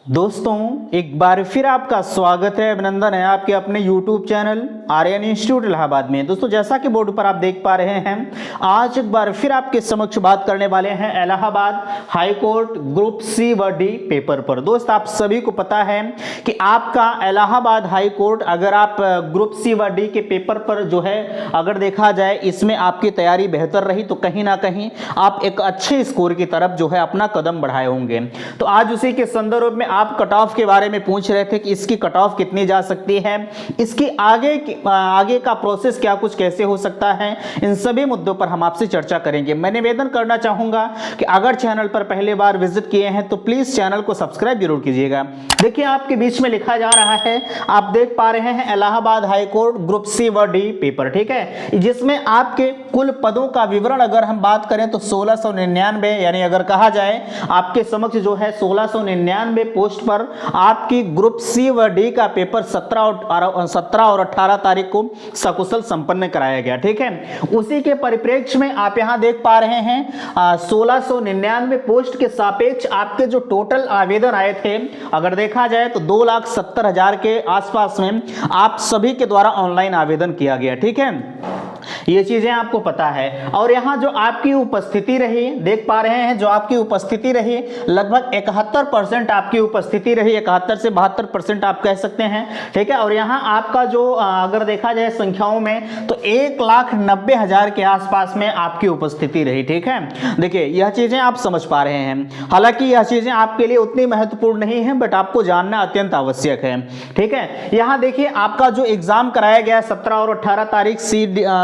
दोस्तों एक बार फिर आपका स्वागत है, अभिनंदन है आपके अपने YouTube channel Aryan Institute Allahabad में। दोस्तों जैसा कि बोर्ड पर आप देख पा रहे हैं, आज एक बार फिर आपके समक्ष बात करने वाले हैं Allahabad high court group C व डी पेपर पर। दोस्त आप सभी को पता है कि आपका इलाहाबाद हाई कोर्ट अगर आप ग्रुप सी व डी के पेपर पर जो है अगर देखा जाए इसमें आपकी तैयारी बेहतर रही तो कहीं ना कहीं आप एक अच्छे स्कोर की तरफ जो है अपना कदम बढ़ाए होंगे। तो आज उसी के संदर्भ में आप कट ऑफ के बारे में पूछ रहे थे कि इसकी कट ऑफ कितनी जा सकती है, इसकी आगे का प्रोसेस क्या कुछ कैसे हो सकता है, इन सभी मुद्दों पर हम आपसे चर्चा करेंगे। मैं निवेदन करना चाहूंगा कि अगर चैनल पर पहली बार विजिट किए हैं तो प्लीज चैनल को सब्सक्राइब जरूर कीजिएगा। देखिए आपके बीच में लिखा जा रहा है, आप देख पा रहे हैं Allahabad high court group C व डी पेपर, ठीक है, जिसमें आपके कुल पदों का विवरण अगर हम बात करें तो 1699 यानी अगर कहा जाए आपके समक्ष जो है 1699 पोस्ट पर आपकी ग्रुप सी व डी का पेपर 17 और 18 तारीख को सकुशल संपन्न कराया गया, ठीक है। उसी के परिप्रेक्ष्य में आप यहां देख पा रहे हैं 1699 पोस्ट के सापेक्ष आपके जो टोटल आवेदन आए थे अगर देखा जाए तो 2,70,000 के आसपास में आप सभी के द्वारा ऑनलाइन आवेदन किया गया, ठीक है। ये चीजें आपको पता है। और यहां जो आपकी उपस्थिति रही देख पा रहे हैं, जो आपकी उपस्थिति रही लगभग 71% आपकी उपस्थिति रही, 71 से 72% आप कह सकते हैं, ठीक है। और यहां आपका जो अगर देखा जाए संख्याओं में तो 1,90,000 के आसपास में आपकी उपस्थिति रही, ठीक है। देखिए यह चीजें आप समझ पा रहे हैं, हालांकि यह चीजें आपके लिए उतनी महत्वपूर्ण नहीं है बट आपको जानना अत्यंत आवश्यक है, ठीक है। यहां देखिए आपका जो एग्जाम कराया गया 17 और 18 तारीख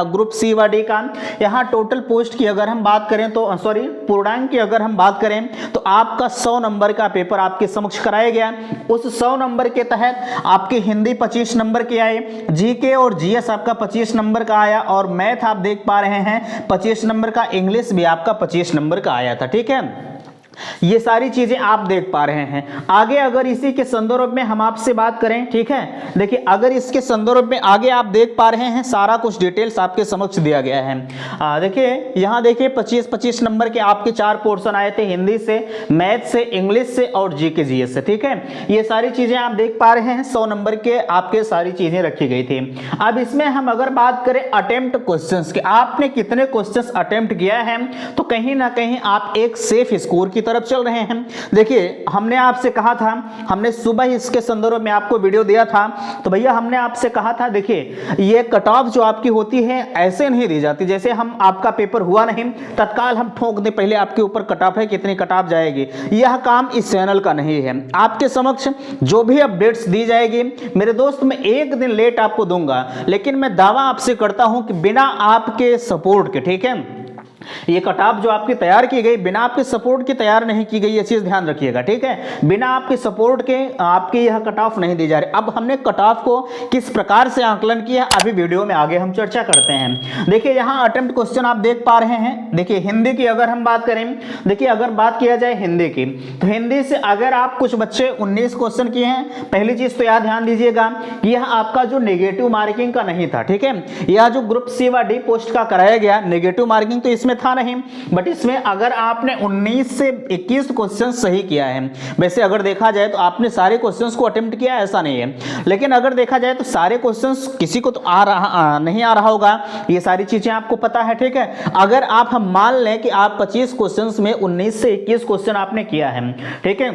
ग्रुप सी व डी का, यहां टोटल पोस्ट की अगर हम बात करें तो पूर्णांक की अगर हम बात करें तो आपका 100 नंबर का पेपर आपके समक्ष कराया गया। उस 100 नंबर के तहत आपकी हिंदी 25 नंबर के आए, जीके और जीएस आपका 25 नंबर का आया और मैथ आप देख पा रहे हैं 25 नंबर का, इंग्लिश भी आपका 25 नंबर का आया था, ठीक है। ये सारी चीजें आप देख पा रहे हैं। आगे अगर इसी के संदर्भ में हम आपसे बात करें, ठीक है, देखिए अगर इसके संदर्भ में आगे आप देख पा रहे हैं सारा कुछ डिटेल्स आपके समक्ष दिया गया है। देखिए यहां देखिए 25 नंबर के आपके 4 पोर्शन आए थे, हिंदी से, मैथ से, इंग्लिश से और जीके जीएस से, ठीक है। ये सारी चीजें आप देख पा रहे हैं 100 नंबर के आपके सारी चीजें रखी गई थी। अब इसमें हम अगर बात करें अटेम्प्ट क्वेश्चंस के, आपने कितने क्वेश्चंस अटेम्प्ट किया है तो कहीं ना कहीं आप एक सेफ स्कोर की तरफ चल रहे हैं। देखिए हमने आपसे कहा था, हमने सुबह इसके संदर्भ में आपको वीडियो दिया था, तो भैया हमने आपसे कहा था देखिए ये कट ऑफ जो आपकी होती है ऐसे नहीं दी जाती, जैसे हम आपका पेपर हुआ नहीं तत्काल हम ठोक दें पहले आपके ऊपर कट ऑफ है कितनी कट ऑफ जाएगी, यह काम इस चैनल का नहीं है। आपके समक्ष जो भी अपडेट्स दी जाएगी मेरे दोस्त मैं एक दिन लेट आपको दूंगा, लेकिन मैं दावा आपसे करता हूं कि बिना आपके सपोर्ट के, ठीक है, ये कट ऑफ जो आपकी तैयार की गई बिना आपके सपोर्ट की तैयार नहीं की गई, ये चीज ध्यान रखिएगा, ठीक है। बिना आपके सपोर्ट के आपकी यह कट ऑफ नहीं दी जा रही। अब हमने कट ऑफ को किस प्रकार से आकलन किया अभी वीडियो में आगे हम चर्चा करते हैं। देखिए यहां अटेम्प्ट क्वेश्चन आप देख पा रहे हैं। देखिए हिंदी की अगर हम बात करें, देखिए अगर बात किया जाए हिंदी की तो हिंदी से अगर आप कुछ बच्चे 19 क्वेश्चन किए हैं, पहली चीज तो याद ध्यान दीजिएगा यह आपका जो नेगेटिव मार्किंग का नहीं था, ठीक है। यह जो ग्रुप सी व डी पोस्ट का कराया गया नेगेटिव मार्किंग तो इसमें था नहीं, बट इसमें अगर आपने 19 से 21 क्वेश्चन सही किया है, वैसे अगर देखा जाए तो आपने सारे क्वेश्चंस को अटेम्प्ट किया ऐसा नहीं है, लेकिन अगर देखा जाए तो सारे क्वेश्चंस किसी को तो नहीं आ रहा होगा, ये सारी चीजें आपको पता है, ठीक है। अगर आप हम मान लें कि आप 25 क्वेश्चंस में 19 से 21 क्वेश्चन आपने किया है, ठीक है,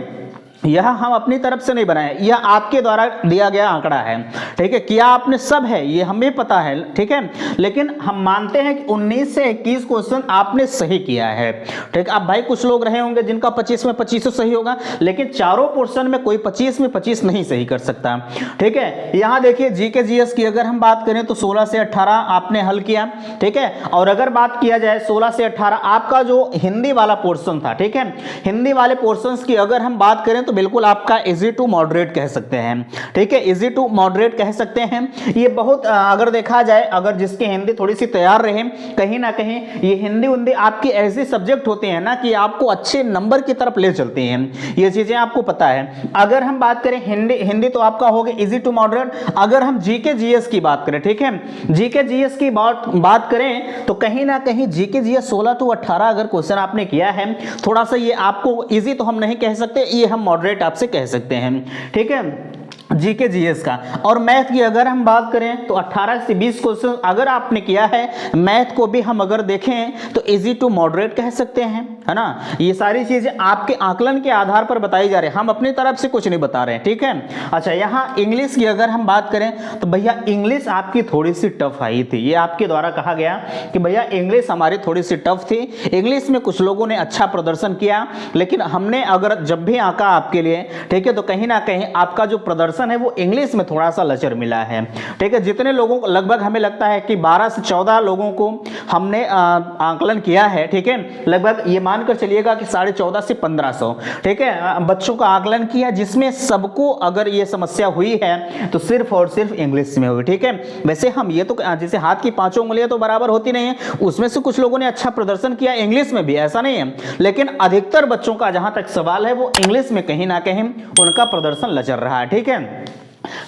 यह हम अपनी तरफ से नहीं बनाए, यह आपके द्वारा दिया गया आंकड़ा है, ठीक है। किया आपने सब है ये हमें पता है, ठीक है, लेकिन हम मानते हैं कि 19 से 21 क्वेश्चन आपने सही किया है, ठीक। अब भाई कुछ लोग रहे होंगे जिनका 25 में 25 सही होगा, लेकिन चारों पोर्शन में कोई 25 में 25 नहीं सही कर सकता, ठीक है। यहां देखिए जीके जीएस की अगर हम बात करें तो 16 से 18 आपने हल किया, ठीक है। और अगर बात किया जाए 16 से 18 आपका जो हिंदी वाला पोर्शन था, ठीक है, हिंदी वाले पोर्शन की अगर हम बात करें तो बिल्कुल आपका इजी टू मॉडरेट कह सकते हैं, ठीक है, इजी टू मॉडरेट कह सकते हैं। ये बहुत अगर देखा जाए अगर जिसकी हिंदी थोड़ी सी तैयार रहे, कहीं ना कहीं ये हिंदी आपकी ऐसे सब्जेक्ट होते हैं ना कि आपको अच्छे नंबर की तरफ ले चलते हैं, ये चीजें आपको पता है। अगर हम बात करें हिंदी तो आपका हो गया इजी टू मॉडरेट। अगर हम जीके जीएस की बात करें, ठीक है, जीके जीएस की बात करें तो कहीं ना कहीं जीके जीएस 16 to 18 अगर क्वेश्चन आपने किया है, थोड़ा सा ये आपको इजी तो हम नहीं कह सकते, ये हम मॉडरेट आपसे कह सकते हैं, ठीक है, जीके जीएस का। और मैथ की अगर हम बात करें तो 18 से 20 क्वेश्चन अगर आपने किया है, मैथ को भी हम अगर देखें तो इजी टू मॉडरेट कह सकते हैं, है ना। ये सारी चीजें आपके आकलन के आधार पर बताई जा रही है, हम अपनी तरफ से कुछ नहीं बता रहे हैं, ठीक है। अच्छा, यहाँ इंग्लिश की अगर हम बात करें तो भैया इंग्लिश आपकी थोड़ी सी टफ आई थी, ये आपके द्वारा कहा गया कि भैया इंग्लिश हमारी थोड़ी सी टफ थी। इंग्लिश में कुछ लोगों ने अच्छा प्रदर्शन किया, लेकिन हमने अगर जब भी आंका आपके लिए, ठीक है, तो कहीं ना कहीं आपका जो प्रदर्शन है वो इंग्लिश में थोड़ा सा लचर मिला है, ठीक है। जितने लोगों को, लगभग हमें लगता है कि 12 से 14 लोगों को हमने आकलन किया है, ठीक है, लगभग ये मानकर चलिएगा कि 1450 से 1500, ठीक है, बच्चों का आकलन किया, जिसमें सबको अगर ये समस्या हुई है तो सिर्फ और सिर्फ इंग्लिश में हुई, ठीक है। वैसे हम ये तो जैसे हाथ की पांचों उंगलियां तो बराबर होती नहीं है, उसमें से कुछ लोगों ने अच्छा प्रदर्शन किया इंग्लिश में भी, ऐसा नहीं है, लेकिन अधिकतर बच्चों का जहां तक सवाल है वो इंग्लिश में कहीं ना कहीं उनका प्रदर्शन लचर रहा है, ठीक है।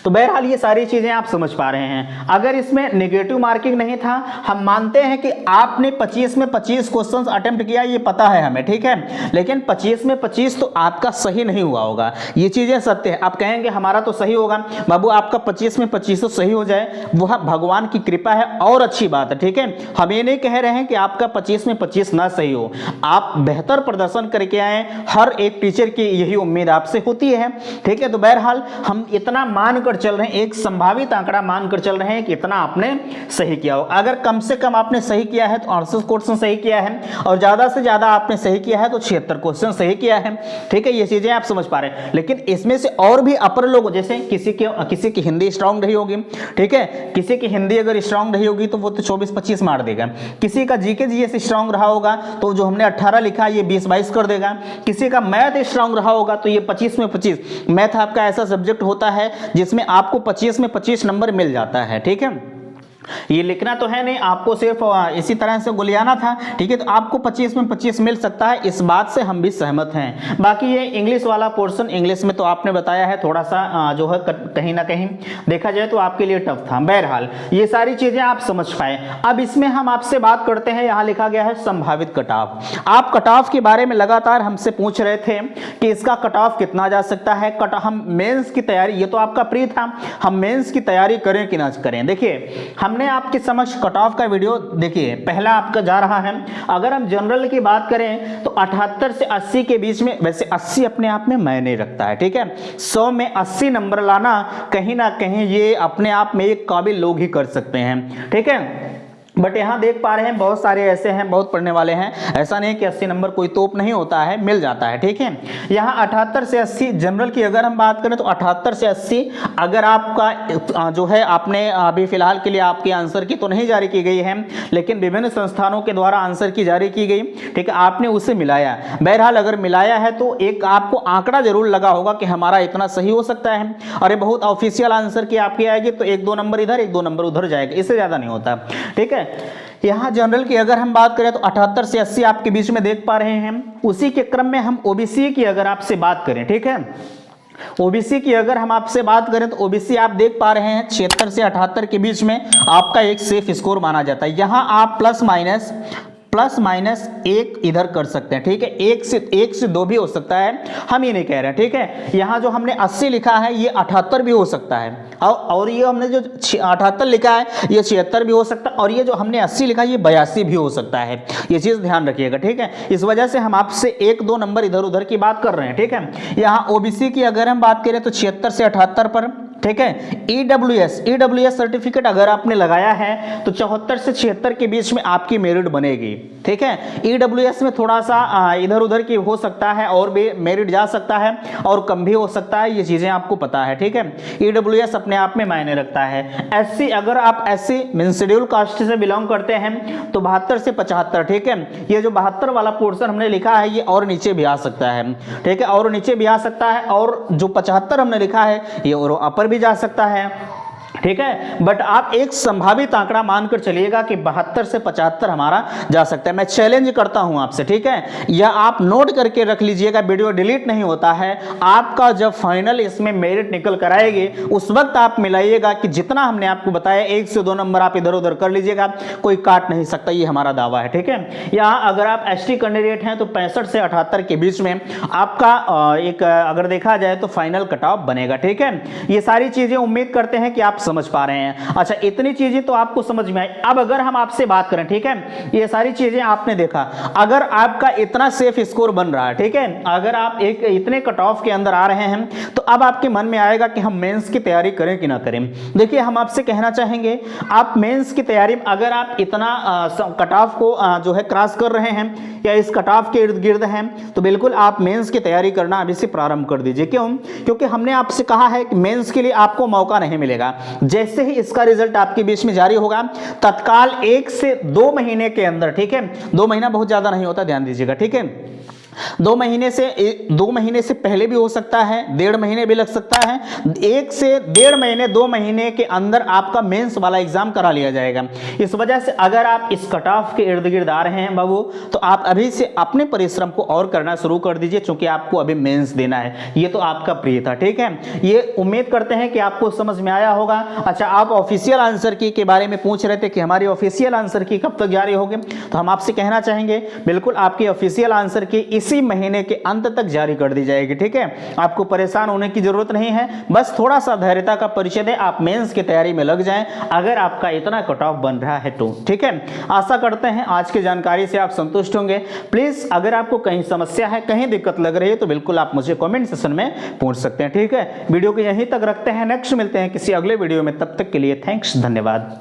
तो बहरहाल ये सारी चीजें आप समझ पा रहे हैं। अगर इसमें नेगेटिव मार्किंग नहीं था, हम मानते हैं कि आपने 25 में 25 क्वेश्चंस अटेम्प्ट किया, ये पता है हमें, ठीक है, लेकिन 25 में 25 तो आपका सही नहीं हुआ होगा, ये चीजें सत्य है। आप कहेंगे हमारा तो सही होगा, बाबू आपका 25 में 25 तो सही हो जाए, वह भगवान की कृपा है और अच्छी बात है, ठीक है। हम ये नहीं कह रहे हैं कि आपका 25 में 25 ना सही हो, आप बेहतर प्रदर्शन करके आए, हर एक टीचर की यही उम्मीद आपसे होती है, ठीक है। तो बहरहाल हम इतना मानकर चल रहे हैं, एक संभावित आंकड़ा मानकर चल रहे हैं कि इतना आपने सही किया हो। अगर कम से कम आपने सही किया है तो 68 क्वेश्चन सही किया है, और ज्यादा से ज्यादा आपने सही किया है तो 76 क्वेश्चन सही किया है, ठीक है। ये चीजें आप समझ पा रहे हैं। लेकिन इसमें से और भी अपर लोग, जैसे किसी की हिंदी स्ट्रांग रही होगी, ठीक है, किसी की हिंदी अगर स्ट्रांग रही होगी तो वो तो 24-25 मार देगा, किसी का जीके जीएस स्ट्रांग रहा होगा तो जो हमने 18 लिखा ये 20-22 कर देगा, किसी का मैथ स्ट्रांग रहा होगा तो ये 25 में 25। मैथ आपका ऐसा सब्जेक्ट होता है जिसमें आपको 25 में 25 नंबर मिल जाता है, ठीक है। ये लिखना तो है नहीं, आपको सिर्फ इसी तरह से गुलियाना था, ठीक है, तो आपको 25 में 25 मिल सकता है, इस बात से हम भी सहमत हैं। बाकी ये इंग्लिश वाला पोर्शन, इंग्लिश में तो आपने बताया है थोड़ा सा जो है कहीं ना कहीं देखा जाए तो आपके लिए टफ था। बहरहाल ये सारी चीजें आप समझ पाए। अब इसमें हम आपसे बात करते हैं, यहाँ लिखा गया है संभावित कट ऑफ। आप कट ऑफ के बारे में लगातार हमसे पूछ रहे थे कि इसका कट ऑफ कितना जा सकता है। हम मेंस की तैयारी, ये तो आपका प्री था, हम मेंस की तैयारी करें कि ना करें। देखिए हमने आपके समक्ष कट ऑफ का वीडियो, देखिए पहला आपका जा रहा है। अगर हम जनरल की बात करें तो 78 से 80 के बीच में, वैसे 80 अपने आप में मायने रखता है, ठीक है, 100 में 80 नंबर लाना कहीं ना कहीं ये अपने आप में एक काबिल लोग ही कर सकते हैं, ठीक है। बट यहाँ देख पा रहे हैं बहुत सारे ऐसे हैं, बहुत पढ़ने वाले हैं, ऐसा नहीं कि 80 नंबर कोई तोप नहीं होता है, मिल जाता है, ठीक है। यहाँ 78 से 80 जनरल की अगर हम बात करें तो 78 से 80 अगर आपका जो है, आपने अभी फिलहाल के लिए आपकी आंसर की तो नहीं जारी की गई है, लेकिन विभिन्न संस्थानों के द्वारा आंसर की जारी की गई, ठीक है, आपने उसे मिलाया। बहरहाल अगर मिलाया है तो एक आपको आंकड़ा जरूर लगा होगा कि हमारा इतना सही हो सकता है। और ये बहुत ऑफिशियल आंसर की आपकी आएगी तो 1-2 नंबर इधर 1-2 नंबर उधर जाएगा, इससे ज्यादा नहीं होता, ठीक है। यहाँ जनरल की अगर हम बात करें तो 78 से 80 आपके बीच में देख पा रहे हैं। उसी के क्रम में हम ओबीसी की अगर आपसे बात करें, ठीक है, ओबीसी की अगर हम आपसे बात करें तो ओबीसी आप देख पा रहे हैं 76 से 78 के बीच में आपका एक सेफ स्कोर माना जाता है। यहाँ आप प्लस माइनस 1 इधर कर सकते हैं, ठीक है, 1 से 2 भी हो सकता है, हम ये नहीं कह रहे हैं, ठीक है। यहाँ जो हमने 80 लिखा है ये 78 भी हो सकता है, और ये हमने जो 78 लिखा है ये 76 भी हो सकता है, और ये जो हमने 80 लिखा है ये 82 भी हो सकता है। ये चीज़ ध्यान रखिएगा, ठीक है। इस वजह से हम आपसे 1-2 नंबर इधर उधर की बात कर रहे हैं, ठीक है। यहाँ ओबीसी की अगर हम बात करें तो 76 से 78 पर, ठीक है। ईडब्ल्यूएस सर्टिफिकेट अगर आपने लगाया है तो 74 से 76 के बीच में आपकी मेरिट बनेगी, ठीक है। ईडब्ल्यूएस में थोड़ा सा इधर उधर की हो सकता है, और भी मेरिट जा सकता है और कम भी हो सकता है, ये चीजें आपको पता है, ठीक है। ईडब्ल्यूएस अपने आप में मायने रखता है। एससी, अगर आप एससी मीन शेड्यूल कास्ट से बिलोंग करते हैं तो 72 से 75, ठीक है। ये जो 72 वाला पोर्शन हमने लिखा है ये और नीचे भी आ सकता है, ठीक है, और नीचे भी आ सकता है, और जो 75 हमने लिखा है ये और अपर भी जा सकता है, ठीक है। बट आप एक संभावित आंकड़ा मानकर चलिएगा कि 72 से 75 हमारा जा सकता है। मैं चैलेंज करता हूं आपसे, ठीक है, या आप नोट करके रख लीजिएगा, वीडियो डिलीट नहीं होता है। आपका जब फाइनल इसमें मेरिट निकल कर आएगी उस वक्त आप मिलाइएगा कि जितना हमने आपको बताया 1 से 2 नंबर आप इधर उधर कर लीजिएगा, कोई काट नहीं सकता, ये हमारा दावा है, ठीक है। या अगर आप एसटी कैंडिडेट हैं तो 65 से 78 के बीच में आपका एक अगर देखा जाए तो फाइनल कट ऑफ बनेगा, ठीक है। ये सारी चीजें उम्मीद करते हैं कि आप समझ पा रहे हैं। अच्छा, इतनी चीजें तो आपको समझ में आई। अब अगर हम आपसे बात करें, ठीक है, ये सारी चीजें आपने देखा, अगर आपका इतना सेफ स्कोर बन रहा है, ठीक है, अगर आप एक इतने कट ऑफ के अंदर आ रहे हैं तो अब आपके मन में आएगा कि हम मेंस की तैयारी करें कि ना करें। देखिए, हम आपसे कहना चाहेंगे, आप मेंस की तैयारी अगर आप इतना कट ऑफ को जो है क्रॉस कर रहे हैं या इस कट ऑफ के इर्द गिर्द हैं तो बिल्कुल आप मेंस की तैयारी करना अभी से प्रारंभ कर दीजिए। क्यों? क्योंकि हमने आपसे कहा है कि मेंस के लिए आपको मौका नहीं मिलेगा। जैसे ही इसका रिजल्ट आपके बीच में जारी होगा तत्काल 1 से 2 महीने के अंदर, ठीक है, 2 महीना बहुत ज्यादा नहीं होता, ध्यान दीजिएगा, ठीक है, 2 महीने से पहले भी हो सकता है, 1.5 महीने भी लग सकता है। 1 से 1.5 महीने 2 महीने के अंदर आपका मेंस वाला एग्जाम करा लिया जाएगा। इस वजह से अगर आप इस कट ऑफ के इर्द गिर्द आ रहे हैं बाबू, तो आप अभी से अपने परिश्रम को और करना शुरू कर दीजिए, क्योंकि आपको अभी मेंस देना है। ये तो आपका प्रिय था, ठीक है। ये उम्मीद करते हैं कि आपको समझ में आया होगा। अच्छा, आप ऑफिशियल आंसर की के बारे में पूछ रहे थे कि हमारी ऑफिशियल आंसर की कब तक जारी होगी, तो हम आपसे कहना चाहेंगे बिल्कुल आपकी ऑफिशियल आंसर की इसी महीने के अंत तक जारी कर दी जाएगी, ठीक है। आपको परेशान होने की जरूरत नहीं है, बस थोड़ा सा धैर्यता का परिचय दें, आप मेंस की तैयारी में लग जाएं अगर आपका इतना कट ऑफ बन रहा है तो, ठीक है। आशा करते हैं आज की जानकारी से आप संतुष्ट होंगे। प्लीज अगर आपको कहीं समस्या है, कहीं दिक्कत लग रही है तो बिल्कुल आप मुझे कमेंट सेक्शन में पूछ सकते हैं, ठीक है। वीडियो को यहीं तक रखते हैं, नेक्स्ट मिलते हैं किसी अगले वीडियो में, तब तक के लिए थैंक्स, धन्यवाद।